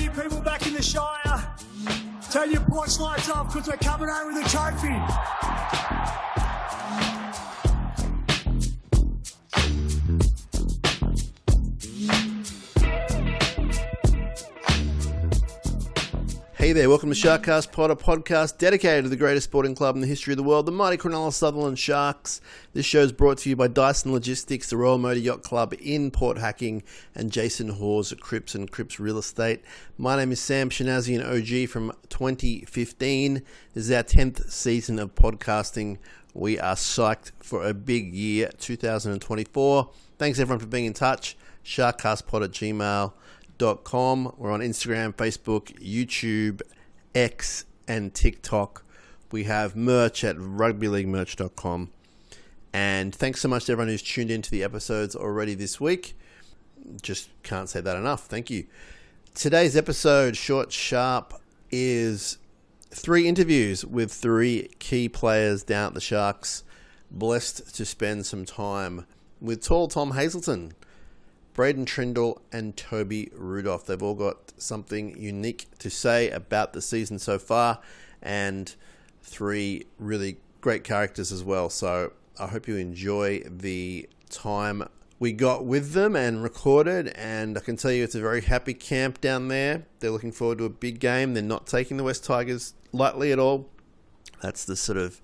you people back in the Shire. Turn your porch lights off because we're coming home with a trophy. Hey there, welcome to Sharkcast Pod, a podcast dedicated to the greatest sporting club in the history of the world, the mighty Cronulla Sharks. This show is brought to you by Dyson Logistics, the Royal Motor Yacht Club in Port Hacking, and Jason Hawes at Cripps and Cripps Real Estate. My name is Sam Shinazzi, an OG from 2015. This is our 10th season of podcasting. We are psyched for a big year, 2024. Thanks everyone for being in touch. Sharkcastpod@gmail.com. We're on Instagram, Facebook, YouTube, X, and TikTok. We have merch at rugbyleaguemerch.com. And thanks so much to everyone who's tuned into the episodes already this week. Just can't say that enough. Thank you. Today's episode, short, sharp, is 3 interviews with 3 key players down at the Sharks. Blessed to spend some time with Tall Tom Hazelton, Braydon Trindall, and Toby Rudolf. They've all got something unique to say about the season so far, and 3 really great characters as well. So I hope you enjoy the time we got with them and recorded, and I can tell you it's a very happy camp down there. They're looking forward to a big game. They're not taking the West Tigers lightly at all. That's the sort of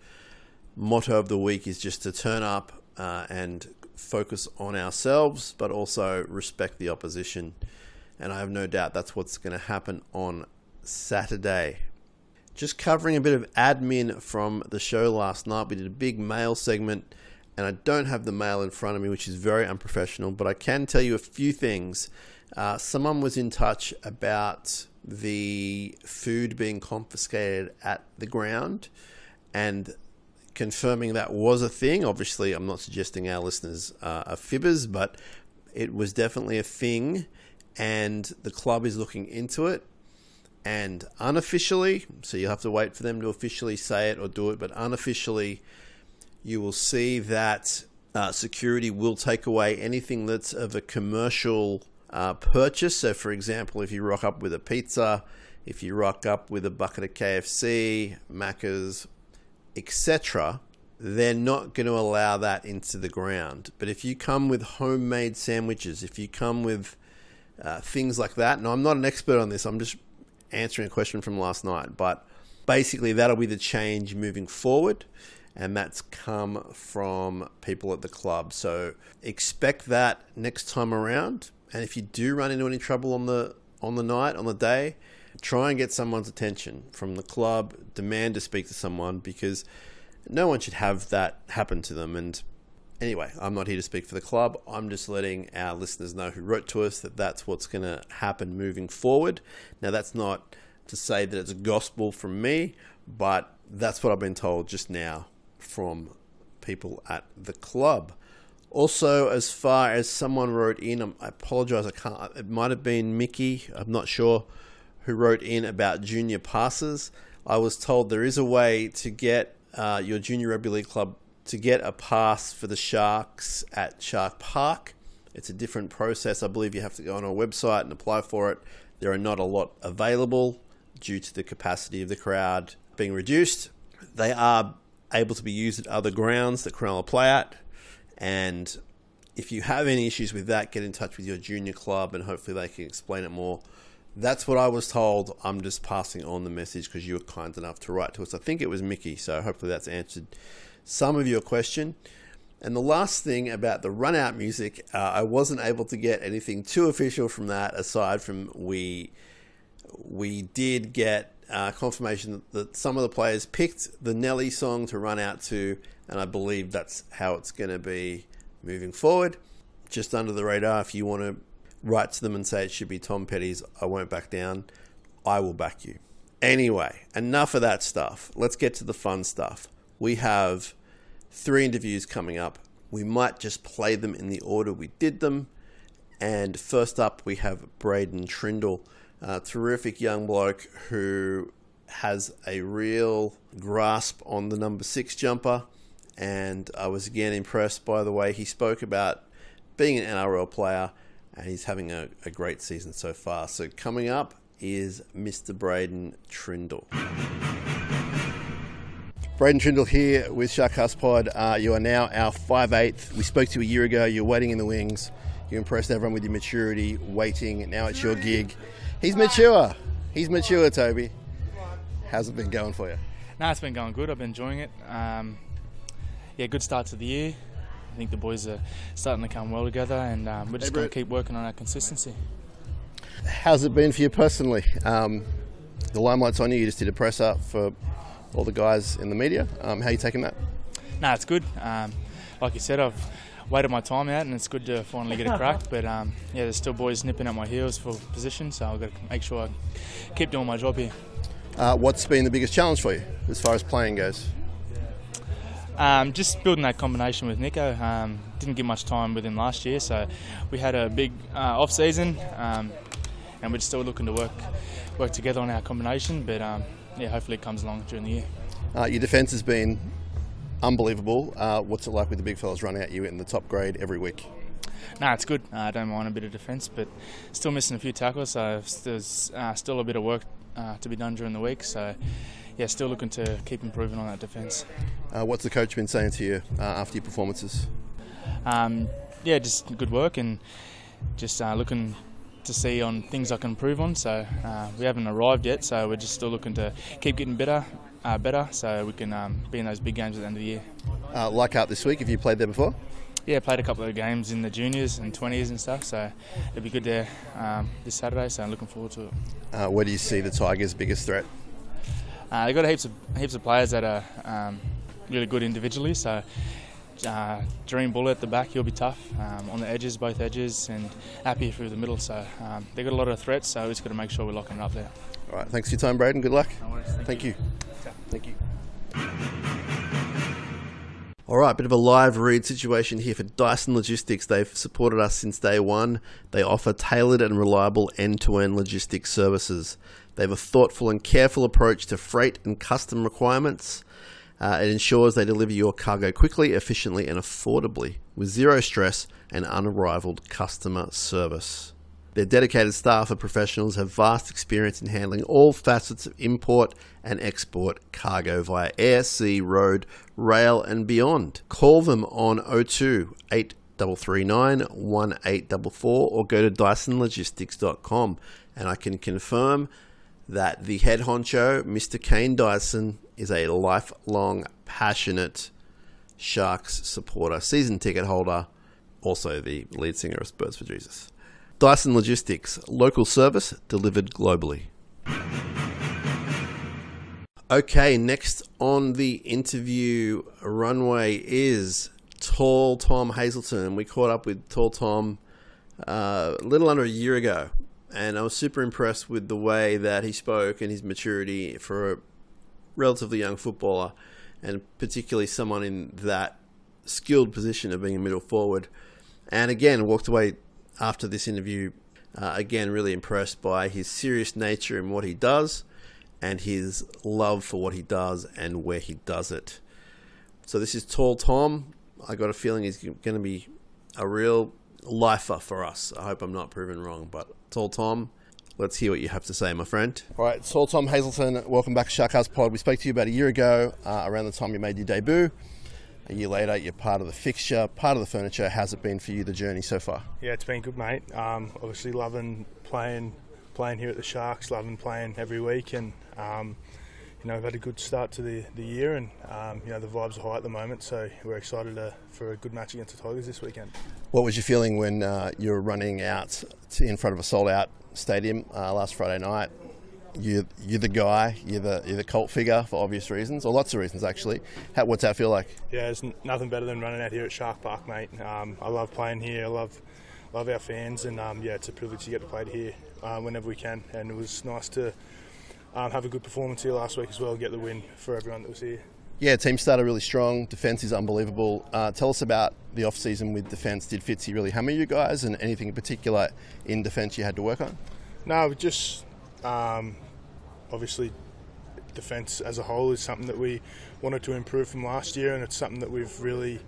motto of the week, is just to turn up and focus on ourselves, but also respect the opposition. And I have no doubt that's what's going to happen on Saturday. Just covering a bit of admin from the show last night. We did a big mail segment, and I don't have the mail in front of me, which is very unprofessional, but I can tell you a few things. Someone was in touch about the food being confiscated at the ground, and confirming that was a thing. Obviously, I'm not suggesting our listeners are fibbers, but it was definitely a thing, and the club is looking into it. And unofficially, so you'll have to wait for them to officially say it or do it, but unofficially, you will see that security will take away anything that's of a commercial purchase. So, for example, if you rock up with a pizza, if you rock up with a bucket of KFC, Macca's, etc., they're not going to allow that into the ground. But if you come with homemade sandwiches, if you come with things like that, and I'm not an expert on this, I'm just answering a question from last night, but basically that'll be the change moving forward, and that's come from people at the club. So expect that next time around, and if you do run into any trouble on the day, try and get someone's attention from the club. Demand to speak to someone, because no one should have that happen to them. And anyway, I'm not here to speak for the club. I'm just letting our listeners know who wrote to us that that's what's going to happen moving forward. Now, that's not to say that it's gospel from me, but that's what I've been told just now from people at the club. Also, as far as someone wrote in, I apologize, it might have been Mickey, I'm not sure, who wrote in about junior passes. I was told there is a way to get your junior rugby league club to get a pass for the Sharks at Shark Park. It's a different process. I believe you have to go on our website and apply for it. There are not a lot available due to the capacity of the crowd being reduced. They are able to be used at other grounds that Cronulla play at. And if you have any issues with that, get in touch with your junior club and hopefully they can explain it more. That's what I was told. I'm just passing on the message because you were kind enough to write to us. I think it was Mickey, so hopefully that's answered some of your question. And the last thing about the run-out music, I wasn't able to get anything too official from that, aside from we did get confirmation that some of the players picked the Nelly song to run out to, and I believe that's how it's going to be moving forward. Just under the radar, if you want to write to them and say it should be Tom Petty's I Won't Back Down, I will back you. Anyway, enough of that stuff. Let's get to the fun stuff. We have 3 interviews coming up. We might just play them in the order we did them. And first up, we have Braydon Trindall, a terrific young bloke who has a real grasp on the number 6 jumper. And I was again impressed by the way he spoke about being an NRL player, and he's having a great season so far. So coming up is Mr. Braydon Trindall. Braydon Trindall here with Sharkcast Pod. You are now our 5/8. We spoke to you a year ago. You're waiting in the wings. You impressed everyone with your maturity, waiting. Now it's your gig. He's mature. He's mature, Toby. How's it been going for you? No, it's been going good. I've been enjoying it. Good start to the year. I think the boys are starting to come well together, and we're just going to keep working on our consistency. How's it been for you personally? The limelight's on you. You just did a presser for all the guys in the media. How are you taking that? No, it's good. Like you said, I've waited my time out, and it's good to finally get a crack. But there's still boys nipping at my heels for position, so I've got to make sure I keep doing my job here. What's been the biggest challenge for you as far as playing goes? Just building that combination with Nico. Didn't get much time with him last year, so we had a big off season, and we're still looking to work together on our combination. But hopefully it comes along during the year. Your defence has been unbelievable. What's it like with the big fellas running at you in the top grade every week? No, it's good. I don't mind a bit of defence, but still missing a few tackles, so there's still a bit of work to be done during the week. So, still looking to keep improving on that defence. What's the coach been saying to you after your performances? Just good work and just looking to see on things I can improve on. So we haven't arrived yet, so we're just still looking to keep getting better, so we can be in those big games at the end of the year. Yacht this week, have you played there before? Yeah, played a couple of games in the juniors and 20s and stuff, so it'll be good there this Saturday, so I'm looking forward to it. Where do you see the Tigers' biggest threat? They've got heaps of players that are really good individually, so Dream Bull at the back, he'll be tough, on the edges, both edges, and Appy through the middle, so they've got a lot of threats, so we've just got to make sure we're locking it up there. All right, thanks for your time, Braydon. Good luck. No worries. Thank you. Thank you. All right, bit of a live read situation here for Dyson Logistics. They've supported us since day one. They offer tailored and reliable end-to-end logistics services. They have a thoughtful and careful approach to freight and custom requirements. It ensures they deliver your cargo quickly, efficiently, and affordably with zero stress and unrivaled customer service. Their dedicated staff of professionals have vast experience in handling all facets of import and export cargo via air, sea, road, rail, and beyond. Call them on 02 8339 1844 or go to dysonlogistics.com, and I can confirm that the head honcho, Mr. Kane Dyson, is a lifelong, passionate Sharks supporter, season ticket holder, also the lead singer of Spurs for Jesus. Dyson Logistics, local service delivered globally. Okay, next on the interview runway is Tall Tom Hazelton. We caught up with Tall Tom a little under a year ago, and I was super impressed with the way that he spoke and his maturity for a relatively young footballer, and particularly someone in that skilled position of being a middle forward. And again, walked away after this interview, again, really impressed by his serious nature in what he does and his love for what he does and where he does it. So this is Tall Tom. I got a feeling he's going to be a real lifer for us. I hope I'm not proven wrong, but Tall Tom, let's hear what you have to say, my friend. All right, Tall Tom Hazelton, welcome back to Sharkcast Pod. We spoke to you about a year ago, around the time you made your debut. A year later, you're part of the fixture, part of the furniture. How's it been for you, the journey so far? Yeah, it's been good, mate. Obviously loving playing here at the Sharks, loving playing every week, and we've had a good start to the year, and the vibes are high at the moment, so we're excited for a good match against the Tigers this weekend. What was your feeling when you were running out in front of a sold-out stadium last Friday night? You're the guy, you're the cult figure for obvious reasons, or lots of reasons actually. What's that feel like? Yeah, there's nothing better than running out here at Shark Park, mate. I love playing here, I love our fans, and it's a privilege to get to play here whenever we can, and it was nice to have a good performance here last week as well, get the win for everyone that was here. Yeah, team started really strong, defence is unbelievable. Tell us about the off-season with defence. Did Fitzy really hammer you guys, and anything in particular in defence you had to work on? No, just obviously defence as a whole is something that we wanted to improve from last year, and it's something that we've really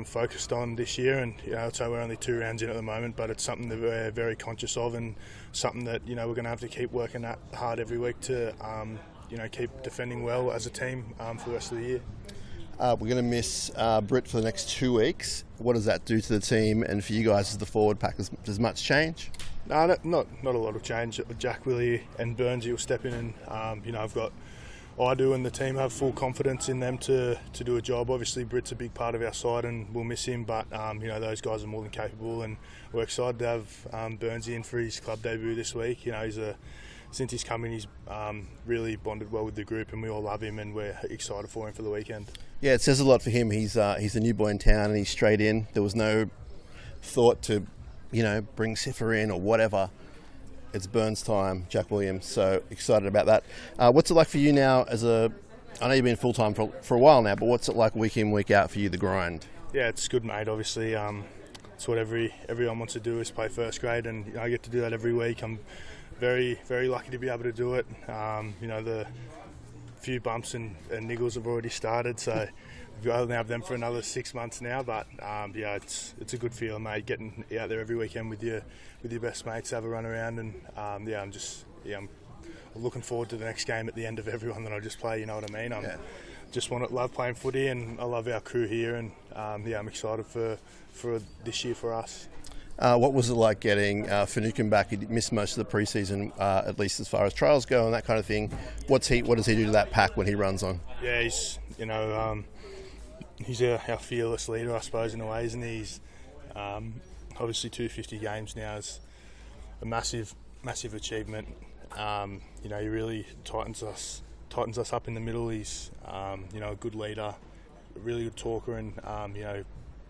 focused on this year, and so we're only 2 rounds in at the moment, but it's something that we're very conscious of, and something that we're going to have to keep working at hard every week to keep defending well as a team for the rest of the year. We're going to miss Britt for the next 2 weeks. What does that do to the team and for you guys as the forward pack? Does much change? No, not a lot of change. Jack, Willie and Burnsy will step in, and I do and the team have full confidence in them to do a job. Obviously Britt's a big part of our side and we'll miss him, but those guys are more than capable, and we're excited to have Burnsy in for his club debut this week. Since he's come in, he's really bonded well with the group, and we all love him, and we're excited for him for the weekend. Yeah, it says a lot for him. He's the new boy in town, and he's straight in. There was no thought to, bring Siffer in or whatever. It's Burns time, Jack Williams. So excited about that. What's it like for you now? I know you've been full time for a while now, but what's it like week in, week out for you? The grind. Yeah, it's good, mate. Obviously, it's what everyone wants to do is play first grade, and I get to do that every week. I'm very, very lucky to be able to do it. The few bumps and niggles have already started, so we've only have them for another 6 months now. But it's a good feeling, mate. Getting out there every weekend with your best mates, have a run around, and I'm looking forward to the next game at the end of everyone that I just play. You know what I mean? Love playing footy, and I love our crew here, and I'm excited for this year for us. What was it like getting Finucane back? He missed most of the preseason, at least as far as trials go and that kind of thing. What does he do to that pack when he runs on? Yeah, he's our fearless leader, I suppose, in a way, isn't he? He's obviously 250 games now is a massive achievement. He really tightens us up in the middle. He's a good leader, a really good talker, and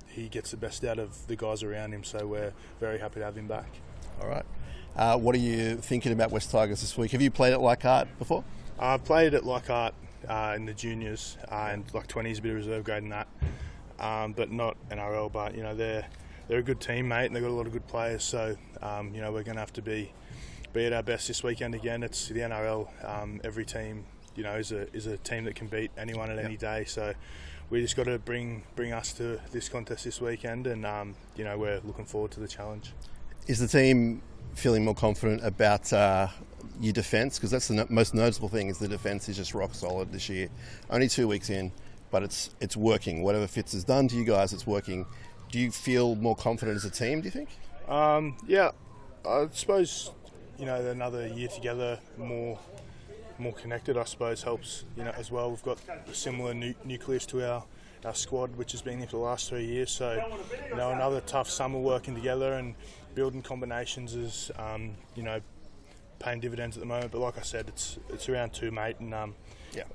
he gets the best out of the guys around him, so we're very happy to have him back. All right. What are you thinking about West Tigers this week? Have you played at Leichhardt before? I played at Leichhardt in the juniors, and like 20s, a bit of reserve grade in that, but not NRL. But they're a good team, mate, and they've got a lot of good players. So we're going to have to be at our best this weekend again. It's the NRL. Every team is a team that can beat anyone at any day. So we just got to bring us to this contest this weekend, and we're looking forward to the challenge. Is the team feeling more confident about your defence? Because that's the most noticeable thing, is the defence is just rock solid this year. Only 2 weeks in, but it's working. Whatever Fitz has done to you guys, it's working. Do you feel more confident as a team, do you think? Yeah, I suppose another year together, more connected, I suppose, helps as well. We've got a similar nucleus to our squad, which has been here for the last 3 years, so another tough summer working together and building combinations is paying dividends at the moment. But like I said, it's around 2, mate, and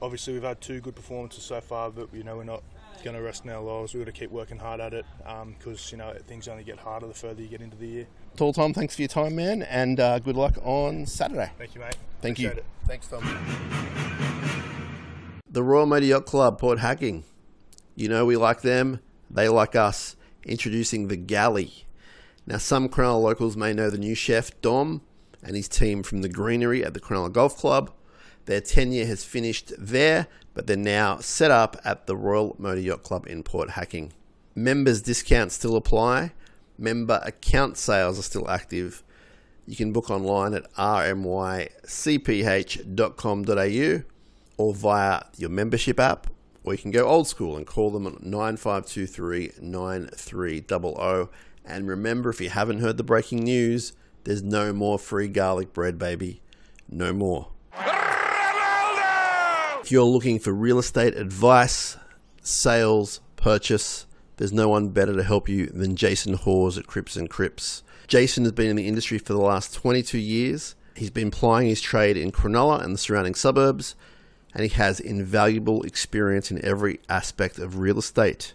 obviously we've had 2 good performances so far, but we're not going to rest in our laurels. We've got to keep working hard at it, because things only get harder the further you get into the year. Tall Tom, thanks for your time, man, and good luck on Saturday. Thank you, mate. Thank you. Appreciate it. Thanks, Tom. The Royal Motor Yacht Club, Port Hacking. We like them, they like us. Introducing the Galley. Now, some Cronulla locals may know the new chef, Dom, and his team from the greenery at the Cronulla Golf Club. Their tenure has finished there, but they're now set up at the Royal Motor Yacht Club in Port Hacking. Members' discounts still apply. Member account sales are still active. You can book online at rmycph.com.au or via your membership app, or you can go old school and call them at 9523 9300. And remember, if you haven't heard the breaking news, there's no more free garlic bread, baby. No more. If you're looking for real estate advice, sales, purchase, there's no one better to help you than Jason Hawes at Crips and Crips. Jason has been in the industry for the last 22 years. He's been plying his trade in Cronulla and the surrounding suburbs, and he has invaluable experience in every aspect of real estate.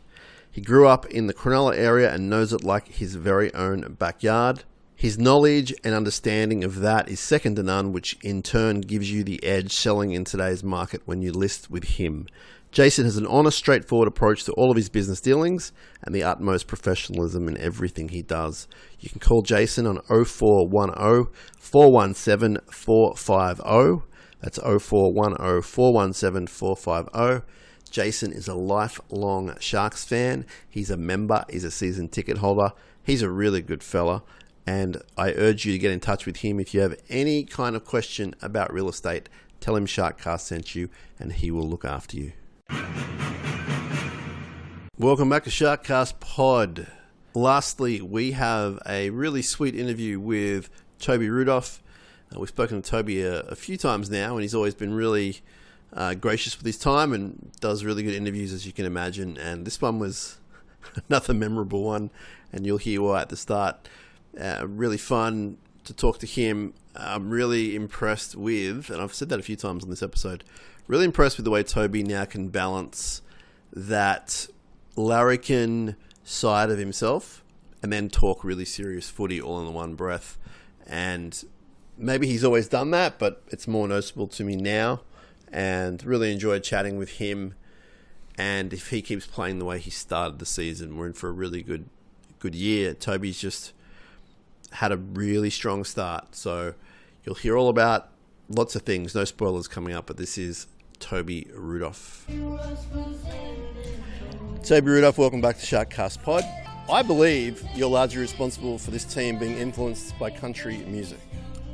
He grew up in the Cronulla area and knows it like his very own backyard. His knowledge and understanding of that is second to none, which in turn gives you the edge selling in today's market when you list with him. Jason has an honest, straightforward approach to all of his business dealings and the utmost professionalism in everything he does. You can call Jason on 0410 417 450. That's 0410 417 450. Jason is a lifelong Sharks fan. He's a member. He's a season ticket holder. He's a really good fella. And I urge you to get in touch with him if you have any kind of question about real estate. Tell him Sharkcast sent you and he will look after you. Welcome back to Sharkcast Pod. Lastly, we have a really sweet interview with Toby Rudolf. We've spoken to Toby a few times now, and he's always been really gracious with his time and does really good interviews, as you can imagine. And this one was another memorable one, and you'll hear why at the start. Really fun to talk to him. I'm really impressed with, and I've said that a few times on this episode, really impressed with the way Toby now can balance that larrikin side of himself and then talk really serious footy all in the one breath. And maybe he's always done that, but it's more noticeable to me now, and really enjoyed chatting with him. And if he keeps playing the way he started the season, we're in for a really good year. Toby's just had a really strong start, so you'll hear all about lots of things. No spoilers coming up, but this is Toby Rudolf. Toby Rudolf, welcome back to Sharkcast Pod. I believe you're largely responsible for this team being influenced by country music.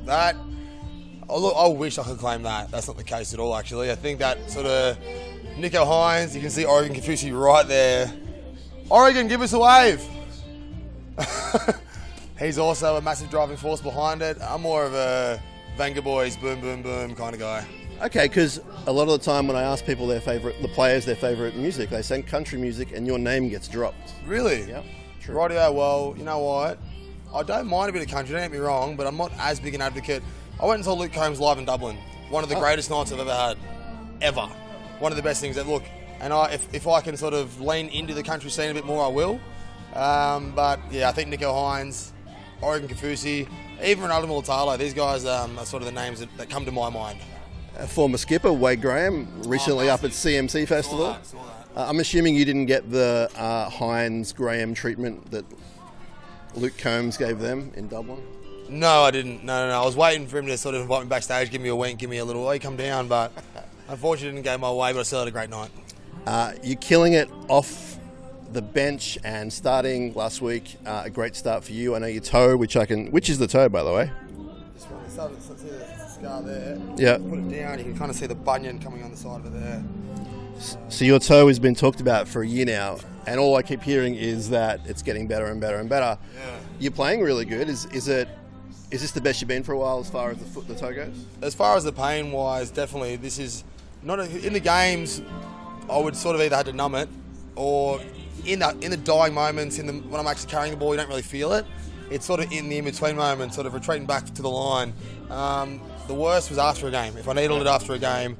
That, I wish I could claim that. That's not the case at all, actually. I think that sort of Nico Hines, you can see Oregon Confuci right there. Oregon, give us a wave. He's also a massive driving force behind it. I'm more of a Venga Boys, boom, boom, boom kind of guy. Okay, because a lot of the time when I ask people the players their favourite music, they say country music and your name gets dropped. Really? Yep, true. Rightio, well, you know what? I don't mind a bit of country, don't get me wrong, but I'm not as big an advocate. I went and saw Luke Combs live in Dublin. One of the greatest nights I've ever had. Ever. One of the best things that, look, and if I can sort of lean into the country scene a bit more, I will. But yeah, I think Nico Hines, Oregon Confuci, even Ronaldo Mulatalo, these guys are sort of the names that come to my mind. Former skipper Wade Graham, recently up at CMC Festival. Saw that. I'm assuming you didn't get the Hines-Graham treatment that Luke Combs gave them in Dublin? No, I didn't. No. I was waiting for him to sort of invite me backstage, give me a wink, give me a little, hey, come down, but unfortunately it didn't go my way, but I still had a great night. You're killing it off the bench and starting last week. A great start for you. I know your toe, which is the toe, by the way? This one, see the scar there. Yeah. Put it down, you can kind of see the bunion coming on the side of it there. So your toe has been talked about for a year now, and all I keep hearing is that it's getting better and better and better. Yeah. You're playing really good. Is this the best you've been for a while as far as the toe goes? As far as the pain wise, definitely this is not in the games. I would sort of either had to numb it, or in the dying moments, when I'm actually carrying the ball, you don't really feel it. It's sort of in the in-between moments, sort of retreating back to the line. The worst was after a game. If I needled it after a game,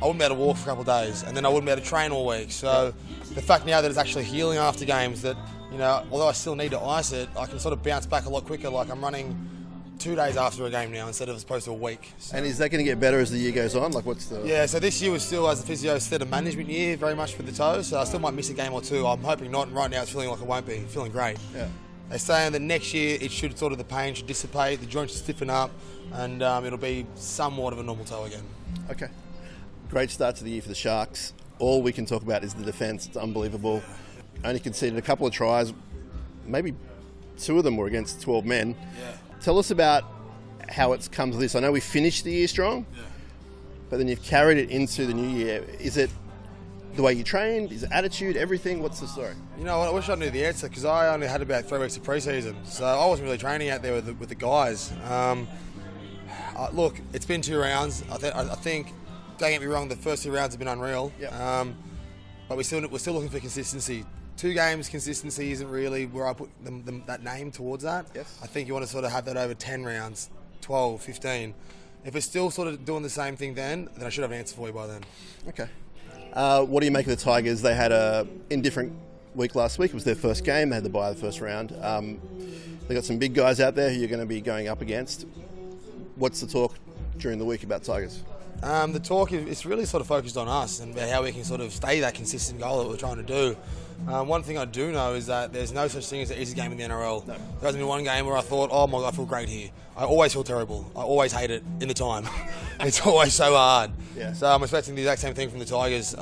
I wouldn't be able to walk for a couple of days, and then I wouldn't be able to train all week. So the fact now that it's actually healing after games, that, you know, although I still need to ice it, I can sort of bounce back a lot quicker. Like I'm running 2 days after a game now instead of as opposed to a week. So. And is that going to get better as the year goes on? Like, what's the... Yeah, so this year was still, as the physio said, a management year very much for the toe, so I still might miss a game or two. I'm hoping not, and right now it's feeling like it won't be. Feeling great. Yeah. They're saying that next year it should sort of, the pain should dissipate, the joints should stiffen up, and it'll be somewhat of a normal toe again. Okay. Great start to the year for the Sharks. All we can talk about is the defence. It's unbelievable. Only conceded a couple of tries. Maybe 2 of them were against 12 men. Yeah. Tell us about how it's come to this. I know we finished the year strong, but then you've carried it into the new year. Is it the way you trained? Is it attitude? Everything? What's the story? You know, I wish I knew the answer, because I only had about 3 weeks of pre-season, so I wasn't really training out there with the guys. Look, it's been 2 rounds. I think, don't get me wrong, the first 2 rounds have been unreal. Yep. But we're still looking for consistency. 2 games consistency isn't really where I put that name towards that. Yes. I think you want to sort of have that over 10 rounds, 12, 15. If we're still sort of doing the same thing then I should have an answer for you by then. Okay. What do you make of the Tigers? They had a indifferent week last week. It was their first game. They had to bye the first round. They got some big guys out there who you're going to be going up against. What's the talk during the week about Tigers? The talk is really sort of focused on us and how we can sort of stay that consistent goal that we're trying to do. One thing I do know is that there's no such thing as an easy game in the NRL. No. There hasn't been one game where I thought, oh my God, I feel great here. I always feel terrible. I always hate it in the time. It's always so hard. Yeah. So I'm expecting the exact same thing from the Tigers.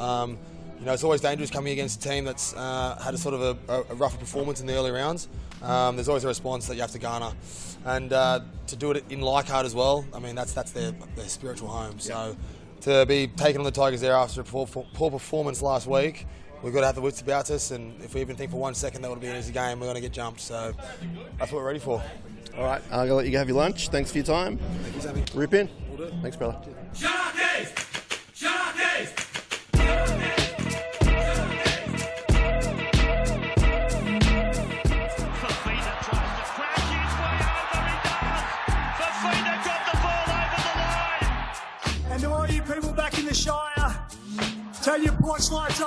you know, it's always dangerous coming against a team that's had a sort of a rougher performance in the early rounds. There's always a response that you have to garner, and to do it in Leichhardt as well. I mean, that's their spiritual home. So to be taken on the Tigers there after a poor performance last week, we've got to have the wits about us, and if we even think for 1 second that would be an easy game, we're going to get jumped. So that's what we're ready for. All right, I'm going to let you go have your lunch. Thanks for your time. Thank you, Sammy. Rip in. Will do. Thanks, brother. Sharkies! Sharkies! And to all you people back in the Shire, tell your porch lights off.